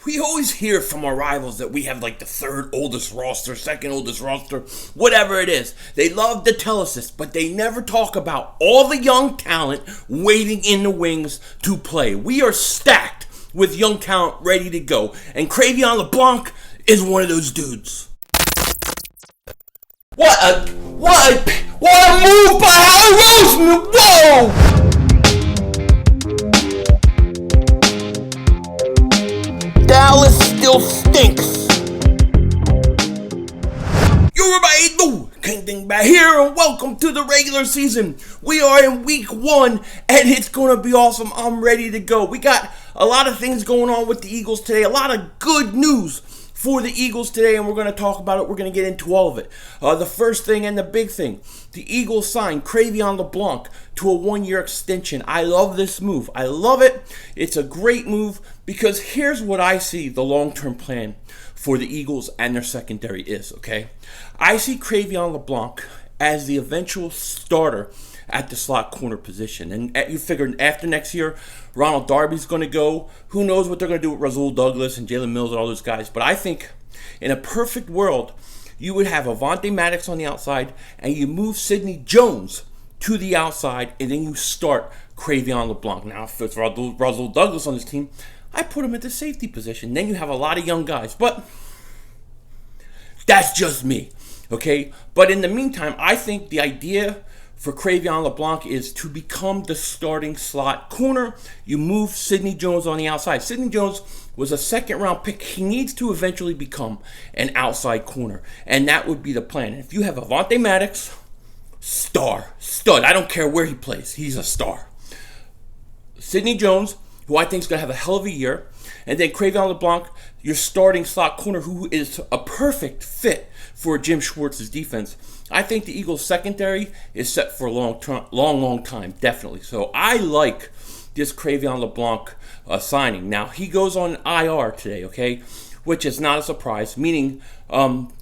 We always hear from our rivals that we have like the third oldest roster, second oldest roster, whatever it is. They love to tell us this, but they never talk about all the young talent waiting in the wings to play. We are stacked with young talent ready to go, and Cre'Veon LeBlanc is one of those dudes. What a move by Howard Roseman! Whoa! Dallas still stinks. Yo, everybody, do King back here, and welcome to the regular season. We are in week 1, and it's gonna be awesome. I'm ready to go. We got a lot of things going on with the Eagles today. A lot of good news for the Eagles today, and we're going to talk about it. We're going to get into all of it. The first thing and the big thing, the Eagles signed Cre'Veon LeBlanc to a 1-year extension. I love this move. I love it. It's a great move because here's what I see the long-term plan for the Eagles and their secondary is, okay? I see Cre'Veon LeBlanc as the eventual starter at the slot corner position. And you figure after next year, Ronald Darby's going to go. Who knows what they're going to do with Rasul Douglas and Jalen Mills and all those guys. But I think in a perfect world, you would have Avonte Maddox on the outside, and you move Sidney Jones to the outside, and then you start Cre'Veon LeBlanc. Now, if it's Rasul Douglas on this team, I put him at the safety position. Then you have a lot of young guys. But that's just me, okay? But in the meantime, I think the idea for Cre'Veon LeBlanc is to become the starting slot corner. You move Sidney Jones on the outside. Sidney Jones was a second-round pick. He needs to eventually become an outside corner, and that would be the plan. If you have Avonte Maddox, stud. I don't care where he plays. He's a star. Sidney Jones, who I think is going to have a hell of a year, and then Cre'Veon LeBlanc, your starting slot corner, who is a perfect fit for Jim Schwartz's defense. I think the Eagles' secondary is set for a long time, definitely. So I like this Cre'Veon LeBlanc signing. Now, he goes on IR today, okay, which is not a surprise, meaning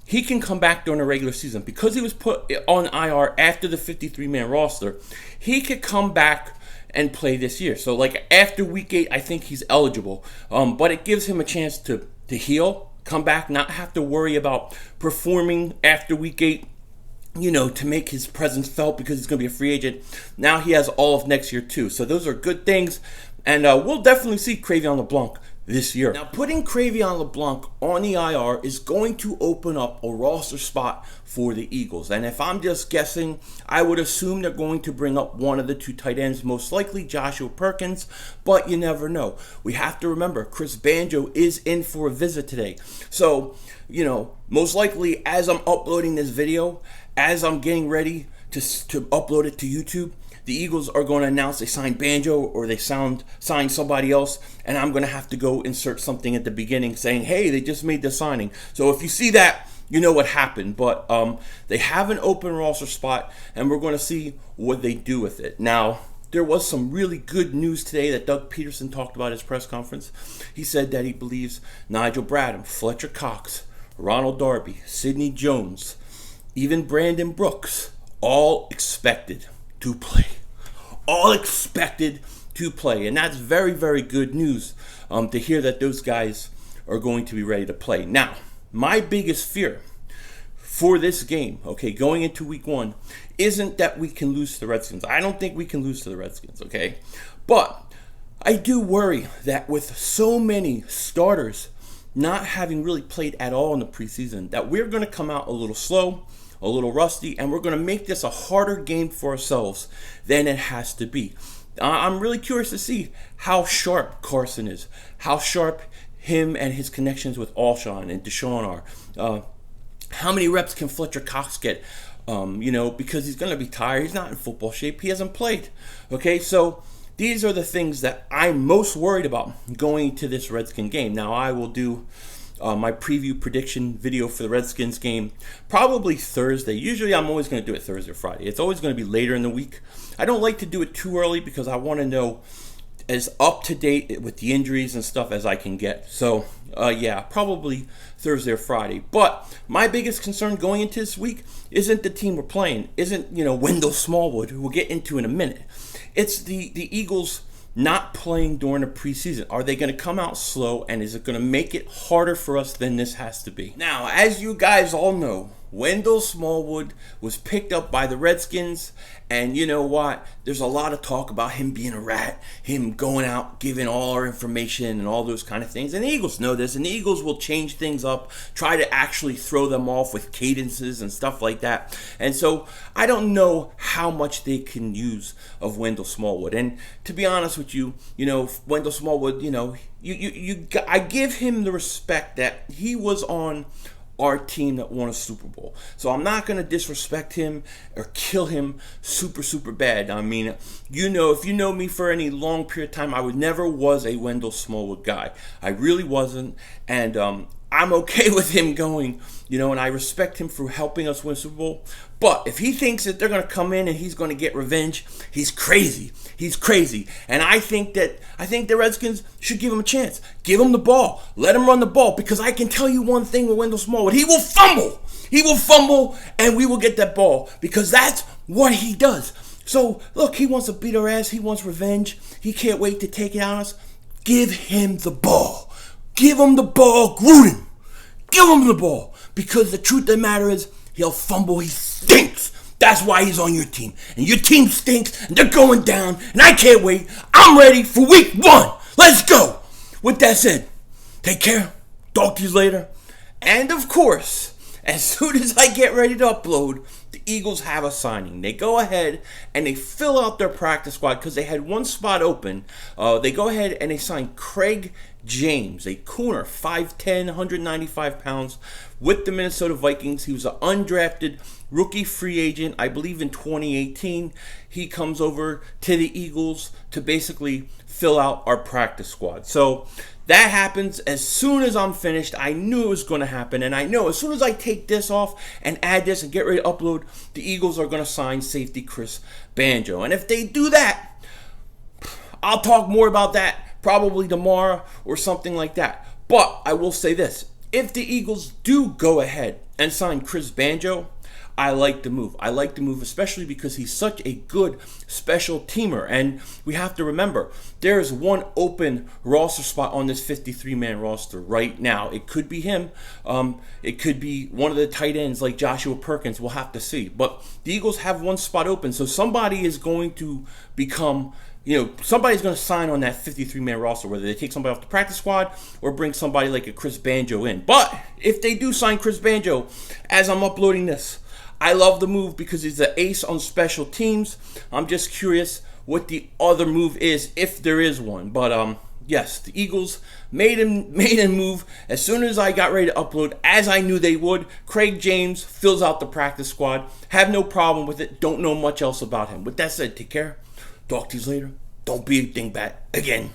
he can come back during the regular season. Because he was put on IR after the 53-man roster, he could come back and play this year. So, like, after week 8, I think he's eligible. But it gives him a chance to heal, come back, not have to worry about performing after week 8, to make his presence felt because he's going to be a free agent. Now he has all of next year, too. So those are good things. And we'll definitely see Cre'Veon LeBlanc this year. Now, putting Cre'Veon LeBlanc on the IR is going to open up a roster spot for the Eagles. And if I'm just guessing, I would assume they're going to bring up one of the 2 tight ends, most likely Joshua Perkins, but you never know. We have to remember, Chris Banjo is in for a visit today. So, most likely as I'm uploading this video, as I'm getting ready to upload it to YouTube, the Eagles are going to announce they signed Banjo or they signed somebody else, and I'm going to have to go insert something at the beginning saying, hey, they just made the signing. So if you see that, you know what happened. But they have an open roster spot, and we're going to see what they do with it. Now, there was some really good news today that Doug Pederson talked about at his press conference. He said that he believes Nigel Bradham, Fletcher Cox, Ronald Darby, Sidney Jones, even Brandon Brooks, all expected to play. All expected to play. And that's very, very good news to hear that those guys are going to be ready to play. Now, my biggest fear for this game, okay, going into week 1, isn't that we can lose to the Redskins. I don't think we can lose to the Redskins, okay? But I do worry that with so many starters not having really played at all in the preseason, that we're going to come out a little slow, a little rusty, and we're going to make this a harder game for ourselves than it has to be. I'm really curious to see how sharp Carson is, how sharp him and his connections with Alshon and Deshaun are. How many reps can Fletcher Cox get? Because he's going to be tired. He's not in football shape. He hasn't played. Okay, so these are the things that I'm most worried about going to this Redskin game. Now, I will do my preview prediction video for the Redskins game probably Thursday. Usually I'm always going to do it Thursday or Friday. It's always going to be later in the week. I don't like to do it too early because I want to know as up to date with the injuries and stuff as I can get. So probably Thursday or Friday. But my biggest concern going into this week isn't the team we're playing, isn't Wendell Smallwood, who we'll get into in a minute. It's the Eagles not playing during the preseason? Are they going to come out slow, and is it going to make it harder for us than this has to be? Now, as you guys all know, Wendell Smallwood was picked up by the Redskins, and you know what? There's a lot of talk about him being a rat, him going out, giving all our information and all those kind of things. And the Eagles know this, and the Eagles will change things up, try to actually throw them off with cadences and stuff like that. And so I don't know how much they can use of Wendell Smallwood. And to be honest with you, Wendell Smallwood, I give him the respect that he was on our team that won a Super Bowl. So I'm not going to disrespect him or kill him super bad. I mean, if you know me for any long period of time, I never was a Wendell Smallwood guy. I really wasn't. And I'm okay with him going, and I respect him for helping us win Super Bowl. But if he thinks that they're going to come in and he's going to get revenge, he's crazy. He's crazy. And I think the Redskins should give him a chance. Give him the ball. Let him run the ball. Because I can tell you one thing with Wendell Smallwood. He will fumble. He will fumble, and we will get that ball. Because that's what he does. So, look, he wants to beat our ass. He wants revenge. He can't wait to take it on us. Give him the ball. Give him the ball, Gruden. Give him the ball. Because the truth of the matter is, he'll fumble. He stinks. That's why he's on your team. And your team stinks, and they're going down, and I can't wait. I'm ready for week 1. Let's go. With that said, take care. Talk to you later. And of course, as soon as I get ready to upload, the Eagles have a signing. They go ahead and they fill out their practice squad because they had one spot open. They go ahead and they sign Craig James, a Cooner, 5'10", 195 pounds, with the Minnesota Vikings. He was an undrafted rookie free agent, I believe in 2018. He comes over to the Eagles to basically fill out our practice squad. So that happens as soon as I'm finished. I knew it was going to happen, and I know as soon as I take this off and add this and get ready to upload, the Eagles are going to sign safety Chris Banjo. And if they do that, I'll talk more about that probably tomorrow or something like that. But I will say this. If the Eagles do go ahead and sign Chris Banjo, I like the move. I like the move especially because he's such a good special teamer. And we have to remember, there is one open roster spot on this 53-man roster right now. It could be him. It could be one of the tight ends like Joshua Perkins. We'll have to see. But the Eagles have one spot open. So somebody is going to become... somebody's going to sign on that 53-man roster, whether they take somebody off the practice squad or bring somebody like a Chris Banjo in. But if they do sign Chris Banjo, as I'm uploading this, I love the move because he's the ace on special teams. I'm just curious what the other move is, if there is one. But yes, the Eagles made a move as soon as I got ready to upload, as I knew they would. Craig James fills out the practice squad. Have no problem with it. Don't know much else about him. With that said, take care. Talk to you later. Don't be a dingbat again.